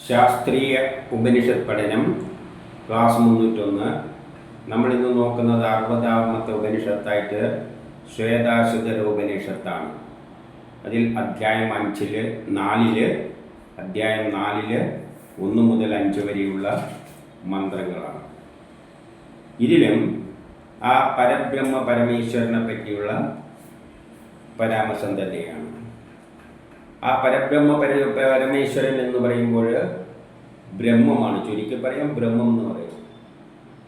ശാസ്ത്രീയ ഉപനിഷത്ത് പഠനം ക്ലാസ് 301. നമ്മളിന്ന് നോക്കുന്നത് 60ാമത്തെ ഉപനിഷത്തായിട്ട് ശ്വേതാശ്വതര ഉപനിഷത്താണ്. അതിൽ അധ്യായം 4 1 മുതൽ 5 വരെയുള്ള മന്ത്രങ്ങളാണ്. ഇതിലും ആ പരബ്രഹ്മ പരമേശ്വരനെ പറ്റിയുള്ള പരാമർശം തന്നെയാണ്. ആ പരബ്രഹ്മ പരമേശ്വരൻ എന്ന് പറയുമ്പോൾ ബ്രഹ്മമാണ്. ചുരുക്കി പറയാം, ബ്രഹ്മം എന്ന് പറയും.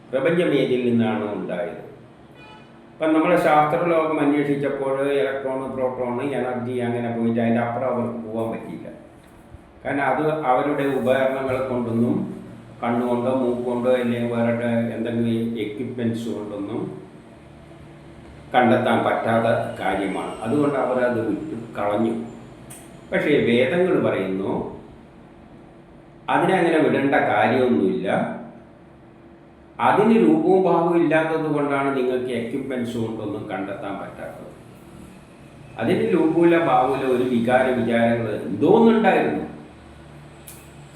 പ്രപഞ്ചം ഏതിൽ നിന്നാണ് ഉണ്ടായത്? ഇപ്പം നമ്മുടെ ശാസ്ത്രലോകം അന്വേഷിച്ചപ്പോൾ ഇലക്ട്രോൺ, പ്രോട്ടോൺ, എനർജി അങ്ങനെ പോയിട്ട് അതിൻ്റെ അപ്പുറം അവർക്ക് പോകാൻ പറ്റിയില്ല. കാരണം അത് അവരുടെ ഉപകരണങ്ങൾ കൊണ്ടൊന്നും, കണ്ണുകൊണ്ടോ മൂക്കുകൊണ്ടോ അല്ലെങ്കിൽ വേറെ എന്തെങ്കിലും എക്യുപ്മെൻറ്റ്സ് കൊണ്ടൊന്നും കണ്ടെത്താൻ പറ്റാത്ത കാര്യമാണ്. അതുകൊണ്ട് അവരത് വിട്ട് കളഞ്ഞു. പക്ഷേ വേദങ്ങൾ പറയുന്നു അതിനങ്ങനെ വിടേണ്ട കാര്യമൊന്നുമില്ല. അതിന് രൂപവും ഭാവവും ഇല്ലാത്തത് കൊണ്ടാണ് നിങ്ങൾക്ക് എക്യുപ്മെൻറ്റ്സ് കൊണ്ടൊന്നും കണ്ടെത്താൻ പറ്റാത്തത്. അതിന് രൂപമില്ല, ഭാവമില്ല, ഒരു വിചാരങ്ങൾ എന്തോന്നുണ്ടായിരുന്നു.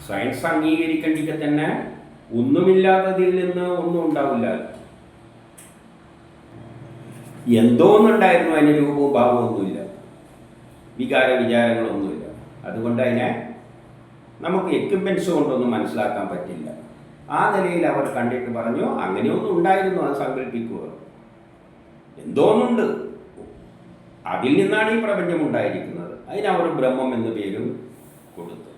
സയൻസ് അംഗീകരിക്കേണ്ടിക്ക് തന്നെ ഒന്നുമില്ലാത്തതിൽ നിന്ന് ഒന്നും ഉണ്ടാവില്ല. എന്തോന്നുണ്ടായിരുന്നു, അതിന് രൂപവും ഭാവവും ഒന്നുമില്ല, വിചാരങ്ങളൊന്നുമില്ല. അതുകൊണ്ട് അതിനെ നമുക്ക് എക്യുപ്മെൻറ്റ്സ് കൊണ്ടൊന്നും മനസ്സിലാക്കാൻ പറ്റില്ല. ആ നിലയിൽ അവർ കണ്ടിട്ട് പറഞ്ഞു, അങ്ങനെയൊന്നും ഉണ്ടായിരുന്നു, അത് സങ്കല്പിക്കുക, എന്തോന്നുണ്ട്, അതിൽ നിന്നാണ് ഈ പ്രപഞ്ചം ഉണ്ടായിരിക്കുന്നത്. അതിനവർ ബ്രഹ്മം എന്ന് പേരും കൊടുത്തു.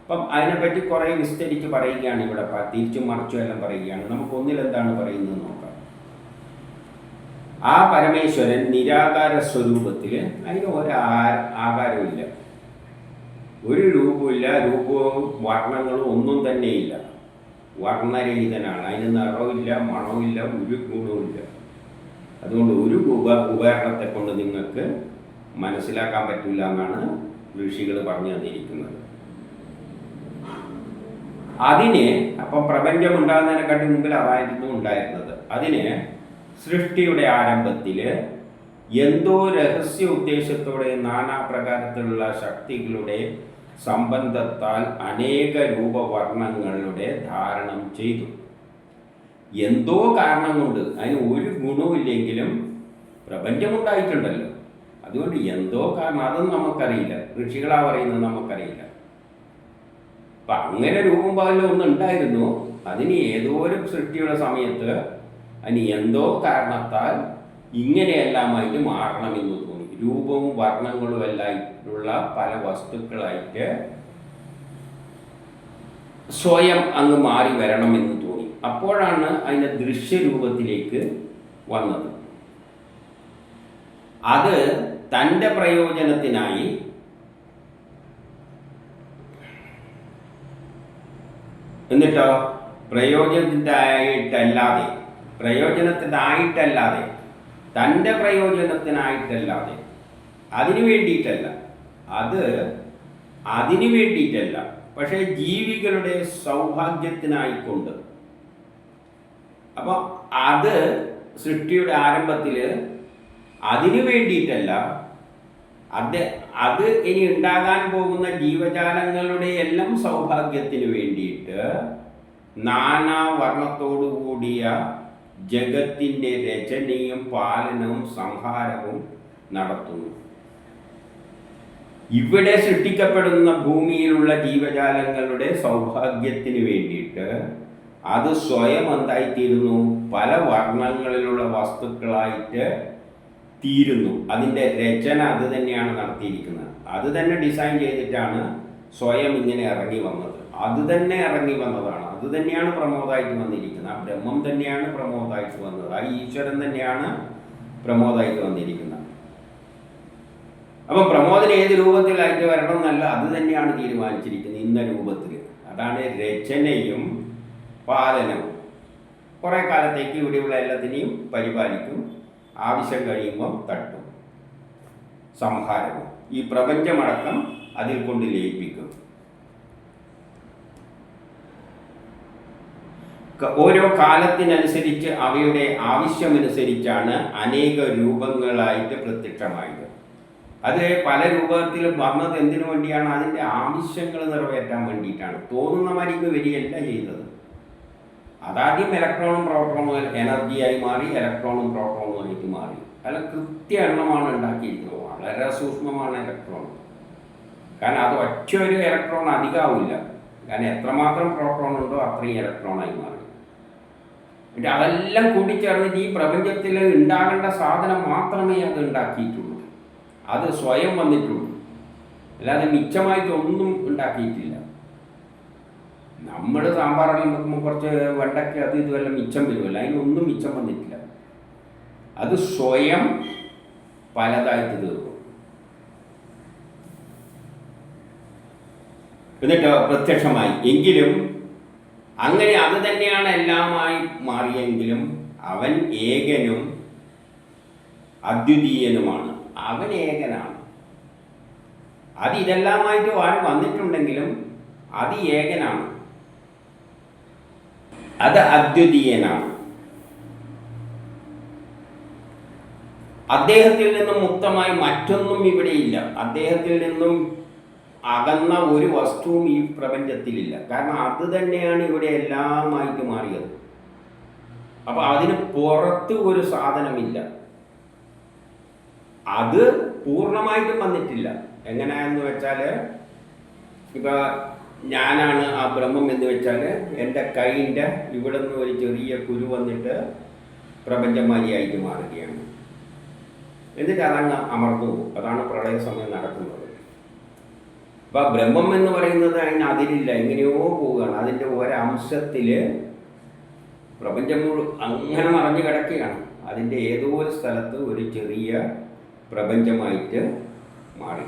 അപ്പം അതിനെപ്പറ്റി കുറേ വിസ്തരിച്ച് പറയുകയാണ് ഇവിടെ. തിരിച്ചും മറിച്ചും എല്ലാം പറയുകയാണ്. നമുക്കൊന്നിലെന്താണ് പറയുന്നത് നോക്കാം. ആ പരമേശ്വരൻ നിരാകാര സ്വരൂപത്തിൽ, അതിന് ആകാരമില്ല, ഒരു രൂപമില്ല, രൂപവും വർണ്ണങ്ങളും ഒന്നും തന്നെയില്ല, വർണ്ണരഹിതനാണ്. അതിന് നിറവില്ല, മണമില്ല, ഒരു ഗുണവുമില്ല. അതുകൊണ്ട് ഒരു ഉപകരണത്തെ കൊണ്ട് നിങ്ങൾക്ക് മനസ്സിലാക്കാൻ പറ്റില്ല എന്നാണ് ഋഷികൾ പറഞ്ഞു തന്നിരിക്കുന്നത്. അതിന് അപ്പം പ്രപഞ്ചം ഉണ്ടാകുന്നതിനെക്കാട്ടി മുമ്പിൽ അതായിരുന്നു ഉണ്ടായിരുന്നത്. അതിന് സൃഷ്ടിയുടെ ആരംഭത്തിൽ എന്തോ രഹസ്യ ഉദ്ദേശത്തോടെ നാനാപ്രകാരത്തിലുള്ള ശക്തികളുടെ സംബന്ധത്താൽ അനേക രൂപവർണ്ണങ്ങളുടെ ധാരണം ചെയ്തു. എന്തോ കാരണം കൊണ്ട്, അതിന് ഒരു ഗുണവുമില്ലെങ്കിലും പ്രപഞ്ചമുണ്ടായിട്ടുണ്ടല്ലോ. അതുകൊണ്ട് എന്തോ കാരണം, അതൊന്നും നമുക്കറിയില്ല. ഋഷികളാ പറയുന്നത്, നമുക്കറിയില്ല. അപ്പം അങ്ങനെ രൂപം പാലിൽ ഒന്നുണ്ടായിരുന്നു. അതിന് ഏതോ ഒരു സൃഷ്ടിയുടെ സമയത്ത് അതിന് എന്തോ കാരണത്താൽ ഇങ്ങനെയെല്ലാമായിട്ട് മാറണമെന്ന് തോന്നി. രൂപവും വർണ്ണങ്ങളും എല്ലായിട്ടുള്ള പല വസ്തുക്കളായിട്ട് സ്വയം അങ്ങ് മാറി വരണമെന്ന് തോന്നി. അപ്പോഴാണ് അതിൻ്റെ ദൃശ്യരൂപത്തിലേക്ക് വന്നത്. അത് തൻ്റെ പ്രയോജനത്തിനായി എന്നിട്ടോ പ്രയോജനത്തിനായിട്ടല്ലാതെ തൻ്റെ പ്രയോജനത്തിനായിട്ടല്ലാതെ, അതിനു വേണ്ടിയിട്ടല്ല, അതിനു വേണ്ടിയിട്ടല്ല, പക്ഷേ ജീവികളുടെ സൗഭാഗ്യത്തിനായിക്കൊണ്ട്. അപ്പോൾ അത് സൃഷ്ടിയുടെ ആരംഭത്തിൽ അതിനു വേണ്ടിയിട്ടല്ല, അത് ഇനി ഉണ്ടാകാൻ പോകുന്ന ജീവജാലങ്ങളുടെ എല്ലാം സൗഭാഗ്യത്തിന് വേണ്ടിയിട്ട് നാനാ വർണ്ണത്തോടു കൂടിയ ജഗത്തിൻ്റെ രചനയും പാലനവും സംഹാരവും നടത്തുന്നു. ഇവിടെ സൃഷ്ടിക്കപ്പെടുന്ന ഭൂമിയിലുള്ള ജീവജാലങ്ങളുടെ സൗഭാഗ്യത്തിന് വേണ്ടിയിട്ട് അത് സ്വയം എന്തായിത്തീരുന്നു, പല വർണ്ണങ്ങളിലുള്ള വസ്തുക്കളായിട്ട് തീരുന്നു. അതിൻ്റെ രചന അത് തന്നെയാണ് നടത്തിയിരിക്കുന്നത്. അത് തന്നെ ഡിസൈൻ ചെയ്തിട്ടാണ് സ്വയം ഇങ്ങനെ ഇറങ്ങി വന്നത്. അത് തന്നെ ഇറങ്ങി വന്നതാണ്. അത് തന്നെയാണ് പ്രമോദായിട്ട് വന്നിരിക്കുന്നത്. ആ ബ്രഹ്മം തന്നെയാണ് പ്രമോദായിട്ട് വന്നത്. ആ ഈശ്വരൻ തന്നെയാണ് പ്രമോദായിട്ട് വന്നിരിക്കുന്നത്. അപ്പം പ്രമോദന ഏത് രൂപത്തിലായിട്ട് വരണം എന്നല്ല, അത് തന്നെയാണ് തീരുമാനിച്ചിരിക്കുന്നത് ഇന്ന രൂപത്തിൽ. അതാണ് രചനയും പാലനവും. കുറേ കാലത്തേക്ക് ഇവിടെയുള്ള എല്ലാത്തിനെയും പരിപാലിക്കും, ആവശ്യം കഴിയുമ്പം തട്ടും, സംഹാരവും. ഈ പ്രപഞ്ചമടക്കം അതിൽ കൊണ്ട് ലയിപ്പിക്കും. ഓരോ കാലത്തിനനുസരിച്ച് അവയുടെ ആവശ്യമനുസരിച്ചാണ് അനേക രൂപങ്ങളായിട്ട് പ്രത്യക്ഷമായത്. അത് പല രൂപത്തിൽ വന്നത് എന്തിനു വേണ്ടിയാണ്? അതിൻ്റെ ആവശ്യങ്ങൾ നിറവേറ്റാൻ വേണ്ടിയിട്ടാണ്. തോന്നുന്ന മാതിരിക്ക് വരികയല്ല ചെയ്തത്. അതാദ്യം ഇലക്ട്രോണും പ്രോട്ടോണും എനർജിയായി മാറി, ഇലക്ട്രോണും പ്രോട്ടോണും ആയിട്ട് മാറി. അല്ല, കൃത്യ എണ്ണമാണ് ഉണ്ടാക്കിയിരിക്കുന്നത്. വളരെ സൂക്ഷ്മമാണ് ഇലക്ട്രോൺ. കാരണം അത് ഒറ്റ ഒരു ഇലക്ട്രോൺ അധികമാവില്ല. കാരണം എത്രമാത്രം പ്രോട്ടോൺ ഉണ്ടോ അത്രയും ഇലക്ട്രോണായി മാറി. എന്നിട്ട് അതെല്ലാം കൂടിച്ചേർന്നിട്ട് ഈ പ്രപഞ്ചത്തിൽ ഉണ്ടാകേണ്ട സാധനം മാത്രമേ അത് ഉണ്ടാക്കിയിട്ടുള്ളൂ. അത് സ്വയം വന്നിട്ടുള്ളൂ. അല്ലാതെ മിച്ചമായിട്ടൊന്നും ഉണ്ടാക്കിയിട്ടില്ല. നമ്മൾ സാമ്പാറെല്ലാം വെക്കുമ്പോൾ കുറച്ച് വെണ്ടയ്ക്ക് അത് ഇതുവല്ല മിച്ചം വരുമല്ലോ, അതിനൊന്നും മിച്ചം വന്നിട്ടില്ല. അത് സ്വയം പലതായിട്ട് തീർക്കും. എന്നിട്ട് പ്രത്യക്ഷമായി. എങ്കിലും അങ്ങനെ അത് തന്നെയാണ് എല്ലാമായി മാറിയെങ്കിലും അവൻ ഏകനും അദ്വിതീയനുമാണ്. അവൻ ഏകനാണ്. അത് ഇതെല്ലാമായിട്ട് ആര് വന്നിട്ടുണ്ടെങ്കിലും അത് ഏകനാണ്, അത് അദ്വിതീയനാണ്. അദ്ദേഹത്തിൽ നിന്നും മുക്തമായി മറ്റൊന്നും ഇവിടെയില്ല. അദ്ദേഹത്തിൽ നിന്നും അകന്ന ഒരു വസ്തുവും ഈ പ്രപഞ്ചത്തിലില്ല. കാരണം അത് തന്നെയാണ് ഇവിടെ എല്ലാമായിട്ട് മാറിയത്. അപ്പൊ അതിന് പുറത്ത് ഒരു സാധനമില്ല. അത് പൂർണ്ണമായിട്ടും വന്നിട്ടില്ല. എങ്ങനെയാന്ന് വെച്ചാൽ, ഇപ്പം ഞാനാണ് ആ ബ്രഹ്മം എന്ന് വെച്ചാൽ എൻ്റെ കൈയിൻ്റെ ഇവിടെ നിന്ന് ഒരു ചെറിയ കുരു വന്നിട്ട് പ്രപഞ്ചമാരിയായിട്ട് മാറുകയാണ്. എന്നിട്ട് അതങ്ങ് അമർന്നു പോകും. അതാണ് പ്രളയ സമയം നടക്കുന്നത്. അപ്പം ബ്രഹ്മം എന്ന് പറയുന്നത് അതിന് അതിരില്ല, എങ്ങനെയോ പോവുകയാണ്. അതിൻ്റെ ഒരംശത്തിൽ പ്രപഞ്ചം അങ്ങനെ നിറഞ്ഞു കിടക്കുകയാണ്. അതിൻ്റെ ഏതോ ഒരു സ്ഥലത്ത് ഒരു ചെറിയ പ്രപഞ്ചമായിട്ട് മാറി.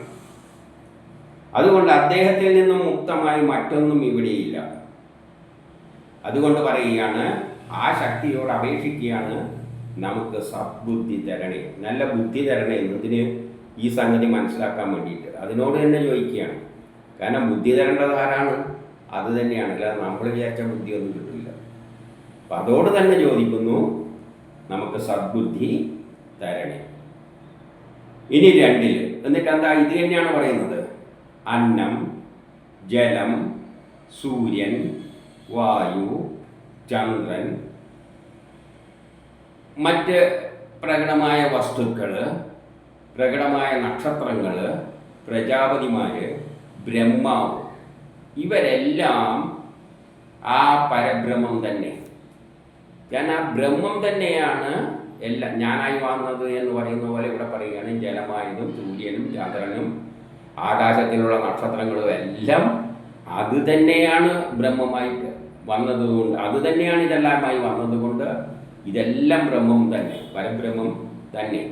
അതുകൊണ്ട് അദ്ദേഹത്തിൽ നിന്നും മുക്തമായി മറ്റൊന്നും ഇവിടെയില്ല. അതുകൊണ്ട് പറയുകയാണ്, ആ ശക്തിയോട് അപേക്ഷിക്കുകയാണ്, നമുക്ക് സദ്ബുദ്ധി തരണേ, നല്ല ബുദ്ധി തരണേ എന്നതിന് ഈ സംഗതി മനസ്സിലാക്കാൻ വേണ്ടിയിട്ട് അതിനോട് തന്നെ ചോദിക്കുകയാണ്. കാരണം ബുദ്ധി തരേണ്ടത് ആരാണ്? അത് തന്നെയാണ്. അല്ലാതെ നമ്മൾ വിചാരിച്ച ബുദ്ധിയൊന്നും കിട്ടില്ല. അപ്പം അതോട് തന്നെ ചോദിക്കുന്നു, നമുക്ക് സദ്ബുദ്ധി തരണേ. ഇനി 2 എന്നിട്ട് എന്താ? ഇത് തന്നെയാണ് പറയുന്നത്. അന്നം, ജലം, സൂര്യൻ, വായു, ചന്ദ്രൻ, മറ്റ് പ്രകടമായ വസ്തുക്കൾ, പ്രകടമായ നക്ഷത്രങ്ങൾ, പ്രജാപതിമാർ, ബ്രഹ്മാവ്, ഇവരെല്ലാം ആ പരബ്രഹ്മം തന്നെ. ഞാൻ ആ ബ്രഹ്മം തന്നെയാണ് എല്ലാം ഞാനായി വന്നത് എന്ന് പറയുന്ന പോലെ ഇവിടെ പറയുകയാണ്. ജലമായതും സൂര്യനും ചന്ദ്രനും ആകാശത്തിലുള്ള നക്ഷത്രങ്ങളും എല്ലാം അത് തന്നെയാണ് ബ്രഹ്മമായിട്ട് വന്നതുകൊണ്ട്, അത് തന്നെയാണ് ഇതെല്ലാമായി വന്നതുകൊണ്ട് ഇതെല്ലാം ബ്രഹ്മം തന്നെ, പരബ്രഹ്മം തന്നെ.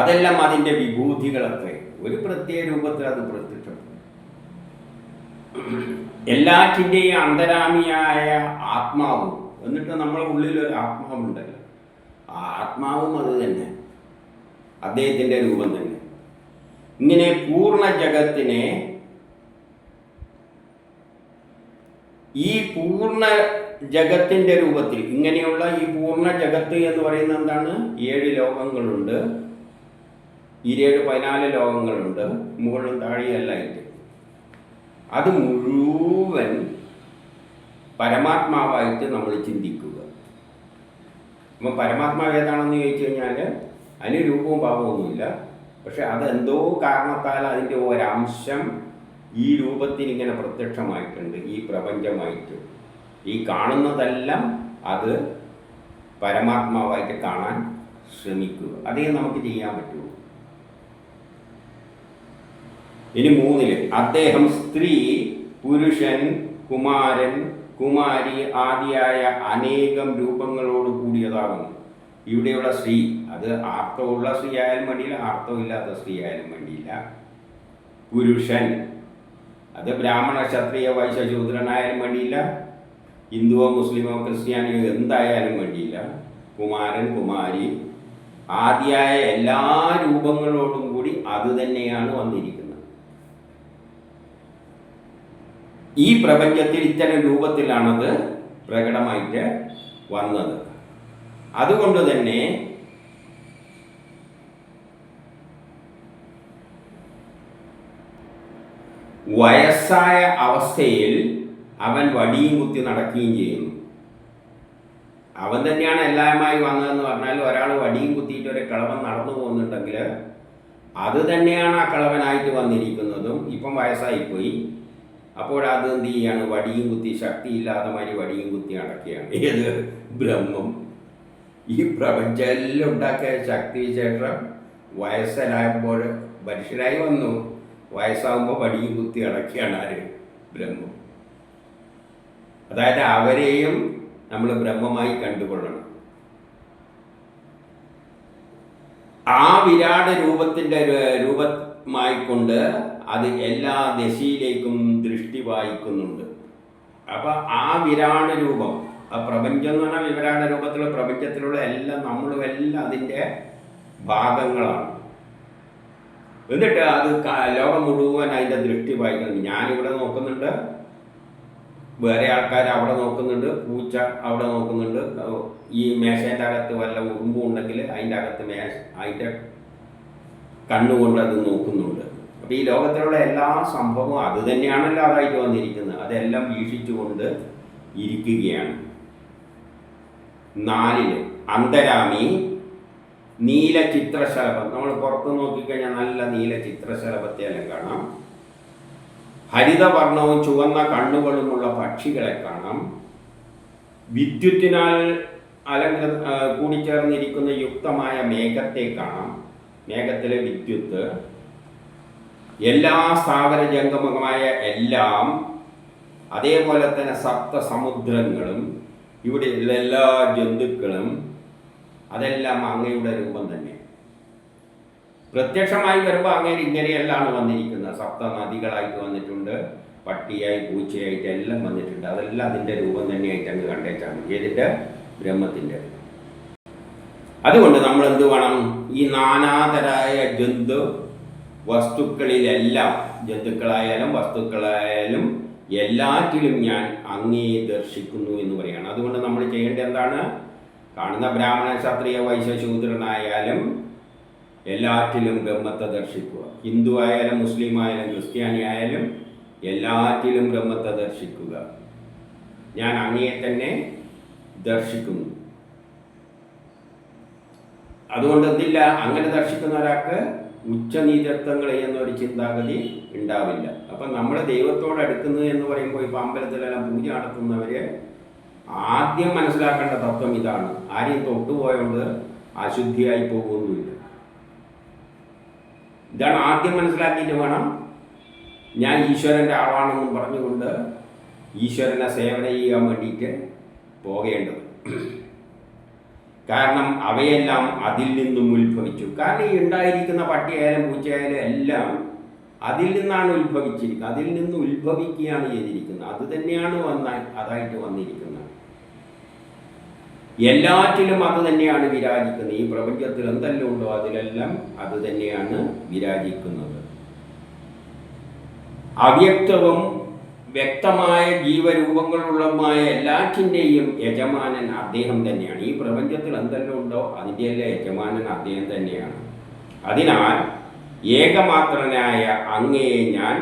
അതെല്ലാം അതിൻ്റെ വിഭൂതികളൊക്കെ ഒരു പ്രത്യേക രൂപത്തിൽ അത് പ്രത്യക്ഷപ്പെടും. എല്ലാറ്റിൻ്റെയും അന്തരാമിയായ ആത്മാവും, എന്നിട്ട് നമ്മളെ ഉള്ളിലൊരു ആത്മാവുണ്ടല്ലോ, ആ ആത്മാവും അത് തന്നെ, അദ്ദേഹത്തിൻ്റെ രൂപം തന്നെ. ഇങ്ങനെ പൂർണ്ണ ജഗത്തിനെ, ഈ പൂർണ്ണ ജഗത്തിൻ്റെ രൂപത്തിൽ, ഇങ്ങനെയുള്ള ഈ പൂർണ്ണ ജഗത്ത് എന്ന് പറയുന്നത് എന്താണ്? 7 ലോകങ്ങളുണ്ട്, 14 ലോകങ്ങളുണ്ട്, മുകളിലും താഴെയല്ലായിട്ട്. അത് മുഴുവൻ പരമാത്മാവായിട്ട് നമ്മൾ ചിന്തിക്കുക. അപ്പം പരമാത്മാവ് ഏതാണെന്ന് ചോദിച്ചു കഴിഞ്ഞാൽ അതിന് രൂപവും ഭാവമൊന്നുമില്ല. പക്ഷെ അതെന്തോ കാരണത്താൽ അതിൻ്റെ ഒരംശം ഈ രൂപത്തിൽ ഇങ്ങനെ പ്രത്യക്ഷമായിട്ടുണ്ട്, ഈ പ്രപഞ്ചമായിട്ട്. ഈ കാണുന്നതെല്ലാം അത് പരമാത്മാവായിട്ട് കാണാൻ ശ്രമിക്കുക. അതേ നമുക്ക് ചെയ്യാൻ പറ്റുള്ളൂ. ഇനി 3 അദ്ദേഹം സ്ത്രീ, പുരുഷൻ, കുമാരൻ, കുമാരി ആദിയായ അനേകം രൂപങ്ങളോട് കൂടിയതാകുന്നു. ഇവിടെയുള്ള സ്ത്രീ അത് ആർത്തവമുള്ള സ്ത്രീ ആയാലും വേണ്ടിയില്ല, ആർത്തവമില്ലാത്ത സ്ത്രീ ആയാലും വേണ്ടിയില്ല. പുരുഷൻ അത് ബ്രാഹ്മണ, ക്ഷത്രിയ, വൈശ്യ, ശൂദ്രനായാലും വേണ്ടിയില്ല, ഹിന്ദുവോ മുസ്ലിമോ ക്രിസ്ത്യാനിയോ എന്തായാലും വേണ്ടിയില്ല. കുമാരൻ, കുമാരി ആദിയായ എല്ലാ രൂപങ്ങളോടും കൂടി അത് തന്നെയാണ് വന്നിരിക്കുന്നത്. ഈ പ്രപഞ്ചത്തിൽ ഇത്തരം രൂപത്തിലാണത് പ്രകടമായിട്ട് വന്നത്. അതുകൊണ്ട് തന്നെ വയസ്സായ അവസ്ഥയിൽ അവൻ വടിയും കുത്തി നടക്കുകയും ചെയ്യുന്നു. അവൻ തന്നെയാണ് എല്ലാമായി വന്നതെന്ന് പറഞ്ഞാൽ ഒരാൾ വടിയും കുത്തിയിട്ട് ഒരു കിളവൻ നടന്നു പോകുന്നുണ്ടെങ്കിൽ അത് തന്നെയാണ് ആ കിളവനായിട്ട് വന്നിരിക്കുന്നതും. ഇപ്പം വയസ്സായിപ്പോയി. അപ്പോൾ അത് എന്ത് ചെയ്യാണ്? വടിയും കുത്തി, ശക്തിയില്ലാതെ മാതിരി വടിയും കുത്തി നടക്കുകയാണ്. ഏത്? ബ്രഹ്മം. ഈ പ്രപഞ്ചമെല്ലാം ഉണ്ടാക്കിയ ശക്തി ശേഷം വയസ്സനായപ്പോൾ മനുഷ്യരായി വന്നു. വയസ്സാകുമ്പോൾ വടിയും കുത്തി അടക്കുകയാണ് ആര്? ബ്രഹ്മം. അതായത് അവരെയും നമ്മൾ ബ്രഹ്മമായി കണ്ടുകൊള്ളണം. ആ വിരാട് രൂപമായിക്കൊണ്ട് അത് എല്ലാ ദിശയിലേക്കും ദൃഷ്ടി വായിക്കുന്നുണ്ട്. അപ്പം ആ വിരാട് രൂപം, ആ പ്രപഞ്ചം എന്ന് പറഞ്ഞാൽ വിരാട് രൂപത്തിലുള്ള പ്രപഞ്ചത്തിലുള്ള എല്ലാം നമ്മളും എല്ലാം അതിൻ്റെ ഭാഗങ്ങളാണ്. എന്നിട്ട് അത് ലോകം മുഴുവൻ അതിൻ്റെ ദൃഷ്ടി വായിക്കുന്നുണ്ട്. ഞാനിവിടെ നോക്കുന്നുണ്ട്, വേറെ ആൾക്കാർ അവിടെ നോക്കുന്നുണ്ട്, പൂച്ച അവിടെ നോക്കുന്നുണ്ട്, ഈ മേശേൻ്റെ അകത്ത് വല്ല ഉറുമ്പും ഉണ്ടെങ്കിൽ അതിൻ്റെ അകത്ത് അതിൻ്റെ കണ്ണുകൊണ്ട് അത് നോക്കുന്നുണ്ട്. അപ്പോൾ ഈ ലോകത്തിലുള്ള എല്ലാ സംഭവവും അത് തന്നെയാണല്ലോ അതായിട്ട് വന്നിരിക്കുന്നത്. അതെല്ലാം വീക്ഷിച്ചുകൊണ്ട് ഇരിക്കുകയാണ്. 4 അന്തരാമി നീല ചിത്രശലഭം. നമ്മൾ പുറത്ത് നോക്കിക്കഴിഞ്ഞാൽ നല്ല നീല ചിത്രശലഭത്തെ എല്ലാം കാണാം. ഹരിതവർണവും ചുവന്ന കണ്ണുകളുമുള്ള പക്ഷികളെ കാണാം. വിദ്യുത്തിനാൽ കൂടിച്ചേർന്നിരിക്കുന്ന യുക്തമായ മേഘത്തെ കാണാം. മേഘത്തിലെ വിദ്യുത്ത്, എല്ലാ സ്ഥാവര ജംഗമമായ എല്ലാം, അതേപോലെ തന്നെ സപ്തസമുദ്രങ്ങളും ഇവിടെയുള്ള എല്ലാ ജന്തുക്കളും, അതെല്ലാം അങ്ങയുടെ രൂപം തന്നെ. പ്രത്യക്ഷമായി വരുമ്പോൾ അങ്ങനെ ഇങ്ങനെയെല്ലാം വന്നിരിക്കുന്നത്. സപ്ത നദികളായിട്ട് വന്നിട്ടുണ്ട്, പട്ടിയായി പൂച്ചയായിട്ട് എല്ലാം വന്നിട്ടുണ്ട്. അതെല്ലാം അതിൻ്റെ രൂപം തന്നെയായിട്ട് അങ്ങ് കണ്ടേച്ചാണ്. ഏതിൻ്റെ? ബ്രഹ്മത്തിൻ്റെ. അതുകൊണ്ട് നമ്മൾ എന്ത് വേണം? ഈ നാനാതരായ ജന്തു വസ്തുക്കളിലെല്ലാം, ജന്തുക്കളായാലും വസ്തുക്കളായാലും എല്ലാറ്റിലും ഞാൻ അങ്ങേ ദർശിക്കുന്നു എന്ന് പറയുകയാണ്. അതുകൊണ്ട് നമ്മൾ ചെയ്യേണ്ടത് എന്താണ്? കാണുന്ന ബ്രാഹ്മണ, ക്ഷത്രിയ, വൈശ്യ, ശൂദ്രനായാലും എല്ലാറ്റിലും ബ്രഹ്മത്തെ ദർശിക്കുക. ഹിന്ദു ആയാലും മുസ്ലിം ആയാലും ക്രിസ്ത്യാനി ആയാലും എല്ലാറ്റിലും ബ്രഹ്മത്തെ ദർശിക്കുക. ഞാൻ അങ്ങയെ തന്നെ ദർശിക്കുന്നു. അതുകൊണ്ട് എന്തില്ല, അങ്ങനെ ദർശിക്കുന്ന ഒരാൾക്ക് ഉച്ചനീചത്വങ്ങൾ എന്നൊരു ചിന്താഗതി ഉണ്ടാവില്ല. അപ്പം നമ്മൾ ദൈവത്തോട് അടുക്കുന്നത് എന്ന് പറയുമ്പോൾ ഇപ്പോൾ അമ്പലത്തിലെല്ലാം പൂജ നടത്തുന്നവർ ആദ്യം മനസ്സിലാക്കേണ്ട തത്വം ഇതാണ്. ആരെയും തൊട്ടുപോയോണ്ട് അശുദ്ധിയായി പോകുന്നില്ല. ഇതാണ് ആദ്യം മനസ്സിലാക്കിയിട്ട് വേണം ഞാൻ ഈശ്വരൻ്റെ ആളാണെന്നും പറഞ്ഞുകൊണ്ട് ഈശ്വരനെ സേവന ചെയ്യാൻ വേണ്ടിയിട്ട് പോകേണ്ടത്. കാരണം അവയെല്ലാം അതിൽ നിന്നും ഉത്ഭവിച്ചു. കാരണം ഈ ഉണ്ടായിരിക്കുന്ന പട്ടിയായാലും പൂച്ചയായാലും എല്ലാം അതിൽ നിന്നാണ് ഉത്ഭവിച്ചിരിക്കുന്നത്. അതിൽ നിന്ന് ഉത്ഭവിക്കുകയാണ് ചെയ്തിരിക്കുന്നത്. അത് തന്നെയാണ് അതായിട്ട് വന്നിരിക്കുന്നത്. എല്ലാറ്റിലും അത് തന്നെയാണ് വിരാജിക്കുന്നത്. ഈ പ്രപഞ്ചത്തിൽ എന്തെല്ലാം ഉണ്ടോ അതിലെല്ലാം അത് തന്നെയാണ് വിരാജിക്കുന്നത്. അവ്യക്തവും വ്യക്തമായ ജീവരൂപങ്ങളുള്ളതുമായ എല്ലാറ്റിൻ്റെയും യജമാനൻ അദ്ദേഹം തന്നെയാണ്. ഈ പ്രപഞ്ചത്തിൽ എന്തെല്ലാം ഉണ്ടോ അതിൻ്റെ എല്ലാം യജമാനൻ അദ്ദേഹം തന്നെയാണ്. അതിനാൽ ഏകമാത്രനായ അങ്ങയെ ഞാൻ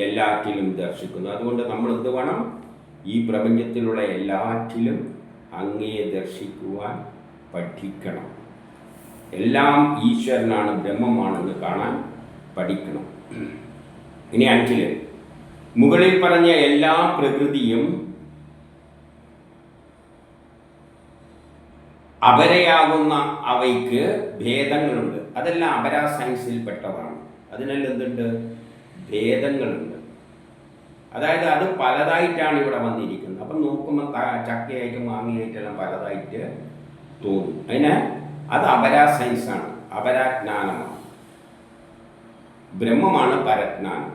എല്ലാറ്റിലും ദർശിക്കുന്നു. അതുകൊണ്ട് നമ്മൾ എന്ത് വേണം? ഈ പ്രപഞ്ചത്തിലുള്ള എല്ലാറ്റിലും അങ്ങയെ ദർശിക്കുവാൻ പഠിക്കണം. എല്ലാം ഈശ്വരനാണ്, ബ്രഹ്മമാണെന്ന് കാണാൻ പഠിക്കണം. ഇനി 5 മുകളിൽ പറഞ്ഞ എല്ലാ പ്രകൃതിയും അപരയാകുന്ന അവയ്ക്ക് ഭേദങ്ങളുണ്ട്. അതെല്ലാം അപരാ സയൻസിൽപ്പെട്ടതാണ്. അതിനെല്ലാം എന്തുണ്ട്? ഭേദങ്ങളുണ്ട്. അതായത് അത് പലതായിട്ടാണ് ഇവിടെ വന്നിരിക്കുന്നത്. അപ്പം നോക്കുമ്പോൾ ചക്കയായിട്ടും മാങ്ങയായിട്ടെല്ലാം പലതായിട്ട് തോന്നും. അത് അപരാ സയൻസാണ്, അപരാജ്ഞാനമാണ്. ബ്രഹ്മമാണ് പരജ്ഞാനം.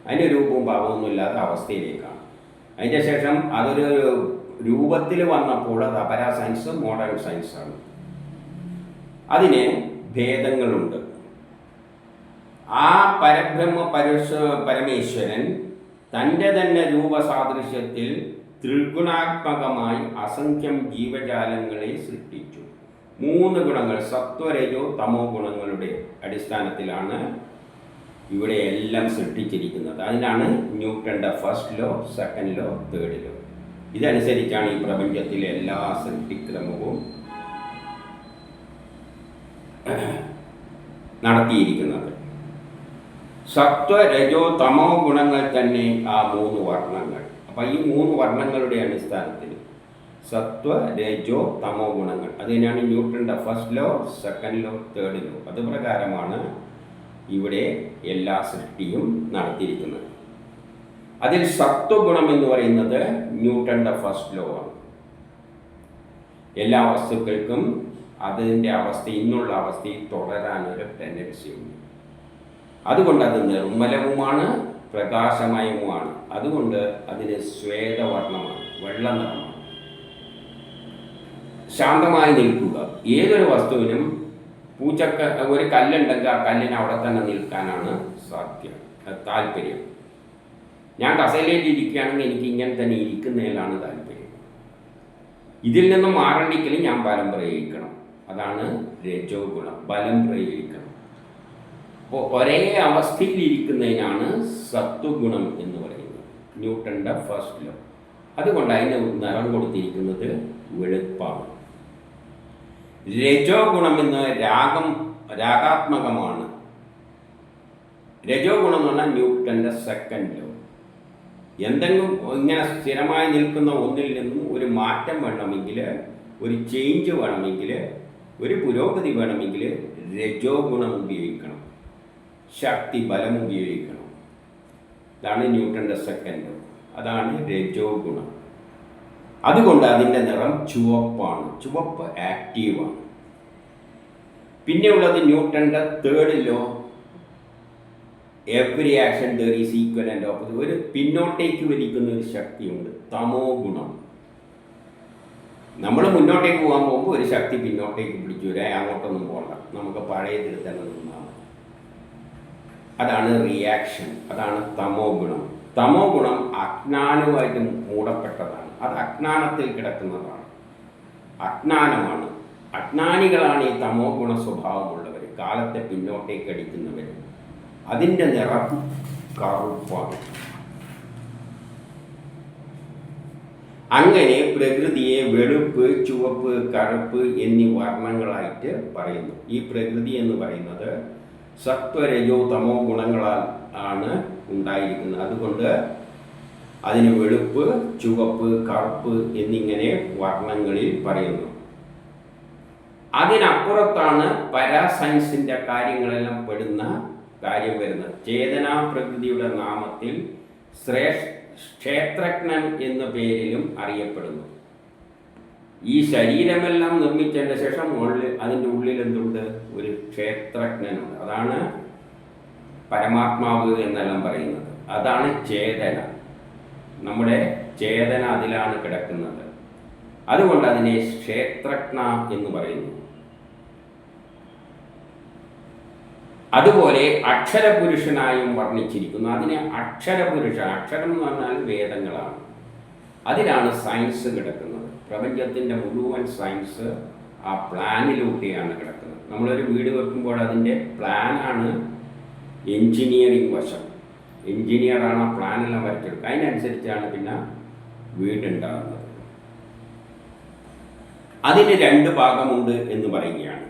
അതിൻ്റെ രൂപവും ഭാവമൊന്നും ഇല്ലാത്ത അവസ്ഥയിലേക്കാണ്. അതിൻ്റെ ശേഷം അതൊരു രൂപത്തിൽ വന്നപ്പോൾ അത് അപരാ സയൻസ്, മോഡേൺ സയൻസാണ്. അതിന് ഭേദങ്ങളുണ്ട്. ആ പരമേശ്വരൻ തൻ്റെ തന്നെ രൂപസാദൃശ്യത്തിൽ ത്രിഗുണാത്മകമായി അസംഖ്യം ജീവജാലങ്ങളെ സൃഷ്ടിച്ചു. 3 ഗുണങ്ങൾ, സത്വരജോ തമോ ഗുണങ്ങളുടെ അടിസ്ഥാനത്തിലാണ് ഇവിടെ എല്ലാം സൃഷ്ടിച്ചിരിക്കുന്നത്. അതിനാണ് ന്യൂട്ടന്റെ first law, second law, third law. ഇതനുസരിച്ചാണ് ഈ പ്രപഞ്ചത്തിലെ എല്ലാ സൃഷ്ടിക്രമവും നടത്തിയിരിക്കുന്നത്. സത്വ രജോ തമോ ഗുണങ്ങൾ തന്നെ ആ 3 വർണ്ണങ്ങൾ. അപ്പം ഈ 3 വർണ്ണങ്ങളുടെ അടിസ്ഥാനത്തിൽ സത്വ രജോ തമോ ഗുണങ്ങൾ, അതിനാണ് ന്യൂട്ടന്റെ first law, second law, third law. അത് പ്രകാരമാണ് ഇവിടെ എല്ലാ സൃഷ്ടിയും നടത്തിയിരിക്കുന്നത്. അതിൽ സത്വഗുണം എന്ന് പറയുന്നത് ന്യൂട്ടന്റെ ഫസ്റ്റ് ലോ ആണ്. എല്ലാ വസ്തുക്കൾക്കും അതിൻ്റെ അവസ്ഥ, ഇന്നുള്ള അവസ്ഥയിൽ തുടരാനൊരു ടെൻഡൻസി ഉണ്ട്. അതുകൊണ്ട് അത് നിർമ്മലവുമാണ്, പ്രകാശമയവുമാണ്. അതുകൊണ്ട് അതിന് ശ്വേതവർണ്ണമാണ്, വെള്ള നിറമാണ്. ശാന്തമായി നിൽക്കുക. ഏതൊരു വസ്തുവിനും ഒരു കല്ലുണ്ടെങ്കിൽ ആ കല്ലിന് അവിടെ തന്നെ നിൽക്കാനാണ് താല്പര്യം. ഞാൻ കസേരയിൽ ഇരിക്കുകയാണെങ്കിൽ എനിക്ക് ഇങ്ങനെ തന്നെ ഇരിക്കുന്നതിലാണ് താല്പര്യം. ഇതിൽ നിന്നും മാറണ്ടെങ്കിൽ ഞാൻ ബലം പ്രയോഗിക്കണം. അതാണ് രജോ ഗുണം, ബലം പ്രയോഗിക്കണം. അപ്പോൾ ഒരേ അവസ്ഥയിൽ ഇരിക്കുന്നതിനാണ് സത്വഗുണം എന്ന് പറയുന്നത്, ന്യൂട്ടന്റെ ഫസ്റ്റ് ലോ. അതുകൊണ്ട് അതിന് നിറം കൊടുത്തിരിക്കുന്നത് വെളുപ്പാണ്. രജോ ഗുണം എന്ന് രാഗാത്മകമാണ്. രജോ ഗുണം എന്ന് പറഞ്ഞാൽ ന്യൂട്ടന്റെ സെക്കൻഡ് ലോ. എന്തെങ്കിലും ഇങ്ങനെ സ്ഥിരമായി നിൽക്കുന്ന ഒന്നിൽ നിന്നും ഒരു മാറ്റം വേണമെങ്കിൽ, ഒരു ചേഞ്ച് വേണമെങ്കിൽ, ഒരു പുരോഗതി വേണമെങ്കിൽ രജോ ഗുണം ഉപയോഗിക്കണം, ശക്തി, ബലം ഉപയോഗിക്കണം. ഇതാണ് ന്യൂട്ടന്റെ സെക്കൻഡ് ലോ. അതാണ് രജോ ഗുണം. അതുകൊണ്ട് അതിൻ്റെ നിറം ചുവപ്പാണ്. ചുവപ്പ് ആക്റ്റീവാണ്. പിന്നെ ഉള്ളത് ന്യൂട്ടന്റെ third law, every action there is equal and opposite. ഒരു പിന്നോട്ടേക്ക് വലിക്കുന്ന ഒരു ശക്തിയുണ്ട്, തമോ ഗുണം. നമ്മൾ മുന്നോട്ടേക്ക് പോകാൻ പോകുമ്പോൾ ഒരു ശക്തി പിന്നോട്ടേക്ക് പിടിച്ചു വരാൻ, അങ്ങോട്ടൊന്നും പോകണ്ട, നമുക്ക് പഴയതിൽ തന്നെ നിന്നാൽ. അതാണ് റിയാക്ഷൻ, അതാണ് തമോ ഗുണം. തമോ ഗുണം അജ്ഞാനവുമായിട്ട് മൂടപ്പെട്ടതാണ്. അത് അജ്ഞാനത്തിൽ കിടക്കുന്നതാണ്, അജ്ഞാനമാണ്. അജ്ഞാനികളാണ് ഈ തമോ ഗുണ സ്വഭാവമുള്ളവർ, കാലത്തെ പിന്നോട്ടേക്ക് അടിക്കുന്നവർ. അതിൻ്റെ നിറം കറുപ്പാണ്. അങ്ങനെ പ്രകൃതിയെ വെളുപ്പ്, ചുവപ്പ്, കറുപ്പ് എന്നീ വർണ്ണങ്ങളായിട്ട് പറയുന്നു. ഈ പ്രകൃതി എന്ന് പറയുന്നത് സത്വരജോ തമോ ഗുണങ്ങളാൽ ആണ് ഉണ്ടായിരിക്കുന്നത്. അതുകൊണ്ട് അതിന് വെളുപ്പ്, ചുവപ്പ്, കറുപ്പ് എന്നിങ്ങനെ വർണ്ണങ്ങളിൽ പറയുന്നു. അതിനപ്പുറത്താണ് പരാസയൻസിൻ്റെ കാര്യങ്ങളെല്ലാം പെടുന്ന കാര്യം വരുന്നത്. ചേതനാ പ്രകൃതിയുടെ നാമത്തിൽ ക്ഷേത്രജ്ഞൻ എന്ന പേരിലും അറിയപ്പെടുന്നു. ഈ ശരീരമെല്ലാം നിർമ്മിച്ചതിൻ്റെ ശേഷം അതിൻ്റെ ഉള്ളിൽ എന്തുണ്ട്? ഒരു ക്ഷേത്രജ്ഞനുണ്ട്. അതാണ് പരമാത്മാവ് എന്നെല്ലാം പറയുന്നത്. അതാണ് ചേതന. നമ്മുടെ ചേതന അതിലാണ് കിടക്കുന്നത്. അതുകൊണ്ട് അതിനെ ക്ഷേത്രജ്ഞ എന്ന് പറയുന്നു. അതുപോലെ അക്ഷരപുരുഷനായും വർണ്ണിച്ചിരിക്കുന്നു. അതിനെ അക്ഷരപുരുഷ, അക്ഷരം എന്ന് പറഞ്ഞാൽ വേദങ്ങളാണ്. അതിലാണ് സയൻസ് കിടക്കുന്നത്. പ്രപഞ്ചത്തിൻ്റെ മുഴുവൻ സയൻസ് ആ പ്ലാനിലൂടെയാണ് കിടക്കുന്നത്. നമ്മളൊരു വീട് വെക്കുമ്പോൾ അതിൻ്റെ പ്ലാനാണ് എൻജിനീയറിംഗ് വശം. എൻജിനീയറാണ് ആ പ്ലാനെല്ലാം വരച്ചെടുക്കുക. അതിനനുസരിച്ചാണ് പിന്നെ വീടുണ്ടാകുന്നത്. അതിന് 2 ഭാഗമുണ്ട് എന്ന് പറയുകയാണ്.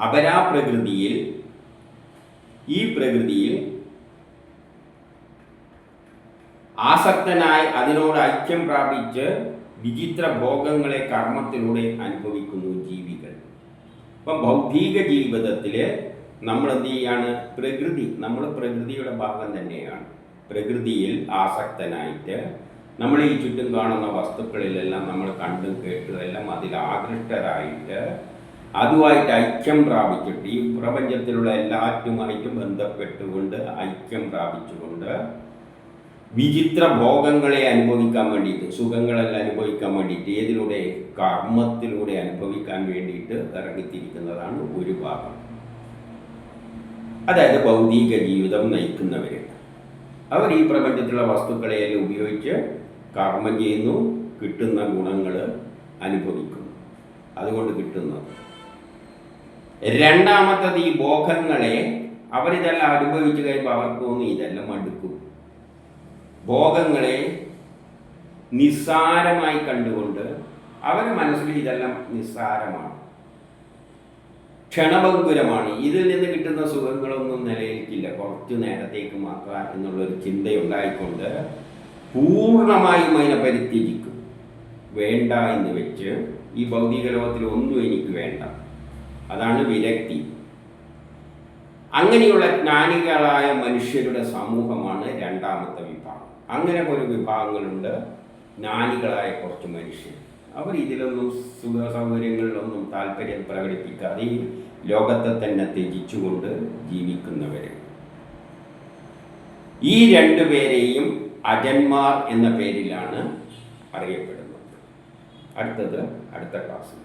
അപരാപ്രകൃതിയിൽ, ഈ പ്രകൃതിയിൽ ആസക്തനായി അതിനോട് ഐക്യം പ്രാപിച്ച് വിചിത്ര ഭോഗങ്ങളെ കർമ്മത്തിലൂടെ അനുഭവിക്കുന്നു ജീവികൾ. അപ്പം ഭൗതിക ജീവിതത്തിൽ നമ്മൾ എന്ത് ചെയ്യാണ്? നമ്മൾ പ്രകൃതിയുടെ ഭാഗം തന്നെയാണ്. പ്രകൃതിയിൽ ആസക്തനായിട്ട് നമ്മൾ ഈ ചുറ്റും കാണുന്ന വസ്തുക്കളിലെല്ലാം നമ്മൾ കണ്ടും കേട്ടും എല്ലാം അതിൽ ആകൃഷ്ടരായിട്ട് അതുമായിട്ട് ഐക്യം പ്രാപിച്ചിട്ട് ഈ പ്രപഞ്ചത്തിലുള്ള എല്ലാറ്റുമായിട്ടും ബന്ധപ്പെട്ടുകൊണ്ട് ഐക്യം പ്രാപിച്ചുകൊണ്ട് വിചിത്ര ഭോഗങ്ങളെ അനുഭവിക്കാൻ വേണ്ടിയിട്ട്, സുഖങ്ങളെല്ലാം അനുഭവിക്കാൻ വേണ്ടിയിട്ട്, ഏതിലൂടെ? കർമ്മത്തിലൂടെ അനുഭവിക്കാൻ വേണ്ടിയിട്ട് ഇറങ്ങിത്തിരിക്കുന്നതാണ് ഒരു ഭാഗം. അതായത് ഭൗതിക ജീവിതം നയിക്കുന്നവർ. അവർ ഈ പ്രപഞ്ചത്തിലുള്ള വസ്തുക്കളെയെല്ലാം ഉപയോഗിച്ച് കർമ്മം ചെയ്യുന്നു, കിട്ടുന്ന ഗുണങ്ങൾ അനുഭവിക്കുന്നു. അതുകൊണ്ട് കിട്ടുന്നത്. രണ്ടാമത്തത് ഈ ഭോഗങ്ങളെ അവരിതെല്ലാം അനുഭവിച്ചു കഴിയുമ്പോൾ അവർക്ക് തോന്നി ഇതെല്ലാം മടുക്കും. ഭോഗങ്ങളെ നിസ്സാരമായി കണ്ടുകൊണ്ട് അവരുടെ മനസ്സിൽ ഇതെല്ലാം നിസ്സാരമാണ്, ക്ഷണഭങ്കുരമാണ്, ഇതിൽ നിന്ന് കിട്ടുന്ന സുഖങ്ങളൊന്നും നിലനിൽക്കില്ല, കുറച്ചു നേരത്തേക്ക് മാത്രം എന്നുള്ളൊരു ചിന്തയുണ്ടായിക്കൊണ്ട് പൂർണ്ണമായും അതിനെ പരിത്യജിക്കും. വേണ്ട എന്ന് വെച്ച് ഈ ഭൗതിക ലോകത്തിൽ ഒന്നും എനിക്ക് വേണ്ട, അതാണ് വിരക്തി. അങ്ങനെയുള്ള ജ്ഞാനികളായ മനുഷ്യരുടെ സമൂഹമാണ് രണ്ടാമത്തെ വിഭാഗം. അങ്ങനെ ഒരു വിഭാഗങ്ങളുണ്ട്, ജ്ഞാനികളായ കുറച്ച് മനുഷ്യർ. അവർ ഇതിലൊന്നും സുഖ സൗകര്യങ്ങളിലൊന്നും താല്പര്യം പ്രകടിപ്പിക്കാതെ ഈ ലോകത്തെ തന്നെ ത്യജിച്ചുകൊണ്ട് ജീവിക്കുന്നവർ. ഈ രണ്ടുപേരെയും അജന്മാർ എന്ന പേരിലാണ് അറിയപ്പെടുന്നത്. അടുത്ത ക്ലാസ്സിൽ